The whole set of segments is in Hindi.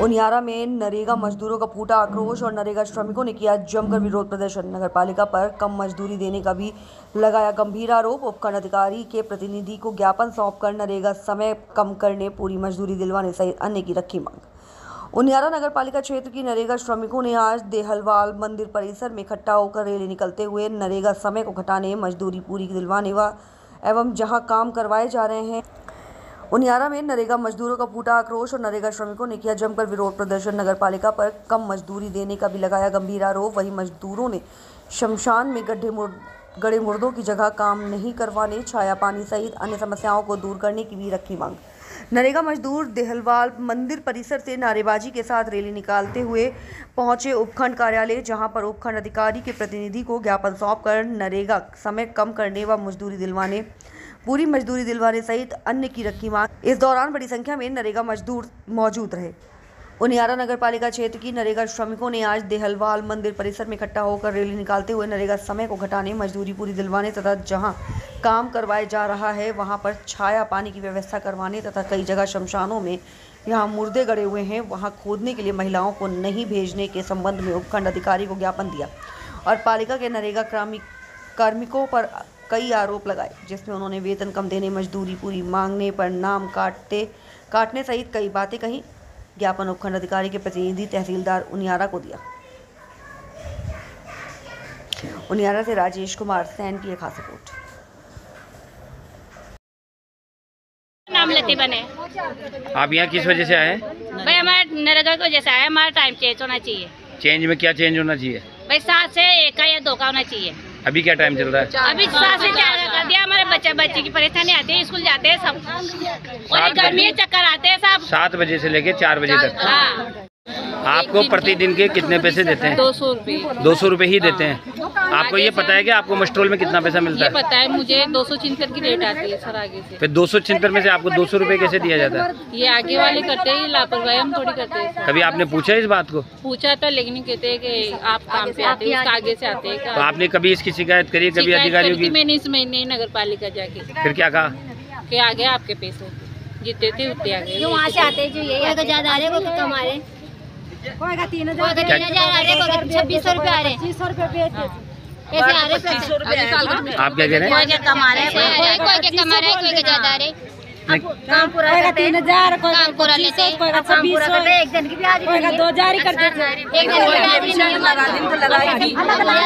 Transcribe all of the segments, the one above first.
उनियारा में नरेगा मजदूरों का फूटा आक्रोश और नरेगा श्रमिकों ने किया जमकर विरोध प्रदर्शन। नगरपालिका पर कम मजदूरी देने का भी लगाया गंभीर आरोप। उपखंड अधिकारी के प्रतिनिधि को ज्ञापन सौंपकर नरेगा समय कम करने, पूरी मजदूरी दिलवाने सहित अन्य की रखी मांग। उनियारा नगरपालिका क्षेत्र की नरेगा श्रमिकों ने आज देहलवाल मंदिर परिसर में इकट्ठा होकर रैली निकलते हुए नरेगा समय को घटाने, मजदूरी पूरी दिलवाने एवं जहां काम करवाए जा रहे हैं। उनियारा में नरेगा मजदूरों का फूटा आक्रोश और नरेगा श्रमिकों ने किया जमकर विरोध प्रदर्शन। नगरपालिका पर कम मजदूरी देने का भी लगाया गंभीर आरोप। वहीं मजदूरों ने शमशान में गड़े मुर्दों की जगह काम नहीं करवाने, छाया पानी सहित अन्य समस्याओं को दूर करने की भी रखी मांग। नरेगा मजदूर देहलवाल मंदिर परिसर से नारेबाजी के साथ रैली निकालते हुए पहुंचे उपखंड कार्यालय, जहां पर उपखंड अधिकारी के प्रतिनिधि को ज्ञापन सौंपकर नरेगा समय कम करने व मजदूरी दिलवाने, पूरी मजदूरी दिलवाने सहित अन्य की रखी मांग। इस दौरान बड़ी संख्या में नरेगा मजदूर मौजूद रहे। उनियारा नगरपालिका क्षेत्र की नरेगा श्रमिकों ने आज देहलवाल मंदिर परिसर में इकट्ठा होकर रैली निकालते हुए नरेगा समय को घटाने, मजदूरी पूरी दिलवाने तथा जहां काम करवाए जा रहा है वहां पर छाया पानी की व्यवस्था करवाने तथा कई जगह शमशानों में यहाँ मुर्दे गड़े हुए हैं वहां खोदने के लिए महिलाओं को नहीं भेजने के संबंध में उपखंड अधिकारी को ज्ञापन दिया और पालिका के नरेगा कार्मिकों पर कई आरोप लगाए, जिसमें उन्होंने वेतन कम देने, मजदूरी पूरी मांगने पर नाम काटने सहित कई बातें कहीं। ज्ञापन उपखंड अधिकारी के प्रतिनिधि तहसीलदार उनियारा को दिया। उनियारा से राजेश कुमार सैन की एक खास रिपोर्ट। नाम लेते बने। आप यहाँ किस वजह से आए? भाई हमारे नरेगा की वजह से आए। हमारा टाइम चेंज होना चाहिए। चेंज में क्या चेंज होना चाहिए? भाई 7 से 1 का या 2 का होना चाहिए। अभी क्या टाइम चल रहा है? अभी 7 से 4 का कर दिया। हमारे बच्चे की परेशानी आती है, स्कूल जाते हैं सब, और गर्मी चक्कर आते हैं सब। 7 बजे से लेके 4 बजे तक। हाँ। आपको प्रतिदिन के कितने पैसे देते हैं? 200 रुपये। 200 रुपये ही देते हैं। आपको ये पता है कि आपको मस्ट्रोल में कितना पैसा मिलता है? ये पता है मुझे। 276 की रेट आती है सर आगे से। फिर 276 में से आपको 200 रुपये कैसे दिया जाता है? ये आगे वाले करते हैं, लापरवाही हम थोड़ी करते हैं। कभी आपने पूछा इस बात को? पूछा था, लेकिन कहते हैं कि आप काम से आते हैं, आगे से आते हैं। तो आपने कभी इसकी शिकायत करी? कभी अधिकारियों की? मैंने इस महीने नगर पालिका जाके। फिर क्या कहा? कि आगे आपके पैसे जितने थे उतने आगे। जो वहाँ से आते जो यही ज्यादा आ रहे वो कम आ रहे, 3000 आ रहे, 2600 रुपये आ रहे, 2500 रुपये ऐसे आ रहे। आप क्या कह रहे हैं? कोई के कमा रहे, कोई के कमा रहे, कोई के ज्यादा आ रहे। काम पूरा 3000, काम पूरा लेते हैं, काम पूरा करते हैं। एक दिन की भी आज 2000 ही करते हैं। एक दिन लगा दिन तो लगा।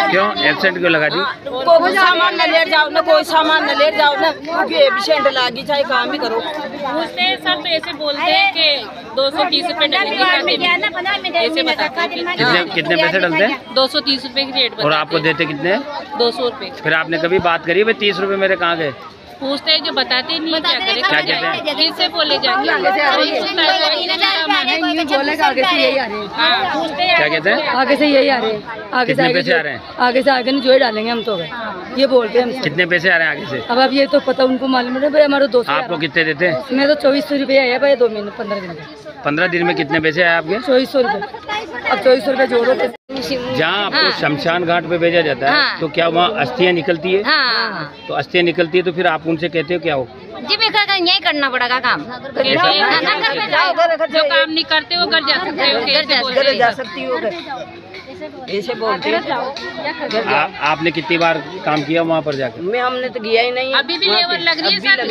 क्यों एब्सेंट क्यों लगा दी? कोई सामान न ले जाओ ना, कोई सामान न ले जाओ ना, क्योंकि एब्सेंट लागी चाहे काम भी करो। पूछते हैं सब तो ऐसे बोलते हैं कि 230 रुपये डलेंगे ऐसे बताते हैं। कितने पैसे डलते हैं? 230 रुपये की रेट। और आपको देते कितने? 200 रुपये। फिर आपने कभी बात करी भाई 30 रुपये मेरे कहाँ गए? पूछते हैं जो बताते नहीं, क्या करें? क्या कहते हैं? किससे बोले जाएंगे? क्या कहते हैं? आगे से यही आ रहे हैं, आगे से कितने पैसे आ रहे हैं? आगे से आगे नहीं जो डालेंगे हम तो ये बोलते हैं हमसे। कितने पैसे आ रहे हैं आगे से? अब ये तो पता उनको मालूम है भाई। हमारे 200 आपको कितने देते हैं? मैं तो 2400 रुपये आया भाई 2 महीने 15 दिन में। 15 दिन में कितने पैसे आए आपके? 2400 रुपये। अब 2400 रुपये जोड़ो। जहाँ आपको शमशान घाट पे भेजा जाता है तो क्या वहाँ अस्थियाँ निकलती है? तो अस्थियाँ निकलती है तो फिर आप उनसे कहते हो क्या हो? जी मैं यही करना पड़ेगा काम। जो काम नहीं करते वो घर जा सकते हो। ऐसे बोलते हैं। आपने कितनी बार काम किया वहाँ पर जाकर? मैं हमने तो किया ही नहीं। अभी भी लेबर लग रही है सर।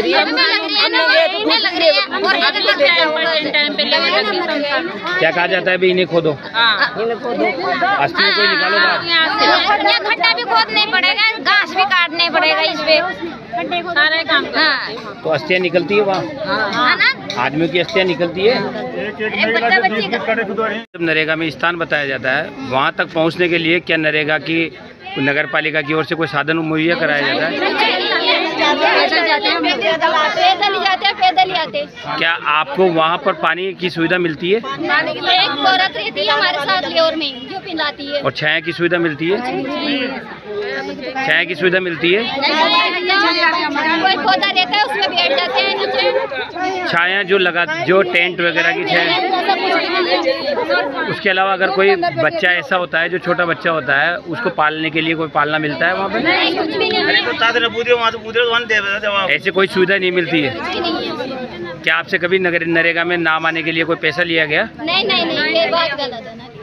क्या कहा जाता है? इन्हें खोदो, इन्हें खोदो, अस्थियों को निकालो बाहर। खड्डा भी खोदना पड़ेगा, घास भी काटना पड़ेगा इस पे, सारा काम। तो अस्थियाँ निकलती है वहाँ? आदमियों की अस्थियाँ निकलती है? जब नरेगा में स्थान बताया जाता है वहाँ तक पहुँचने के लिए क्या नरेगा की नगर पालिका की ओर से कोई साधन मुहैया कराया जाता है? पैदल ही आते। क्या आपको वहाँ पर पानी की सुविधा मिलती है? एक औरत रहती है हमारे साथ लेवर में जो पिलाती है। और छाया की सुविधा मिलती है? छाया की सुविधा मिलती है? कोई पौधा रहता है उसमें बैठ जाते हैं नीचे। छाया जो टेंट वगैरह की छाया। उसके अलावा अगर कोई बच्चा ऐसा होता है जो छोटा बच्चा होता है उसको पालने के लिए कोई पालना मिलता है वहाँ पे? नहीं, कुछ भी नहीं। ऐसे कोई सुविधा नहीं मिलती है। क्या आपसे कभी नरेगा में नाम आने के लिए कोई पैसा लिया गया? नहीं, ये बात गलत है ना।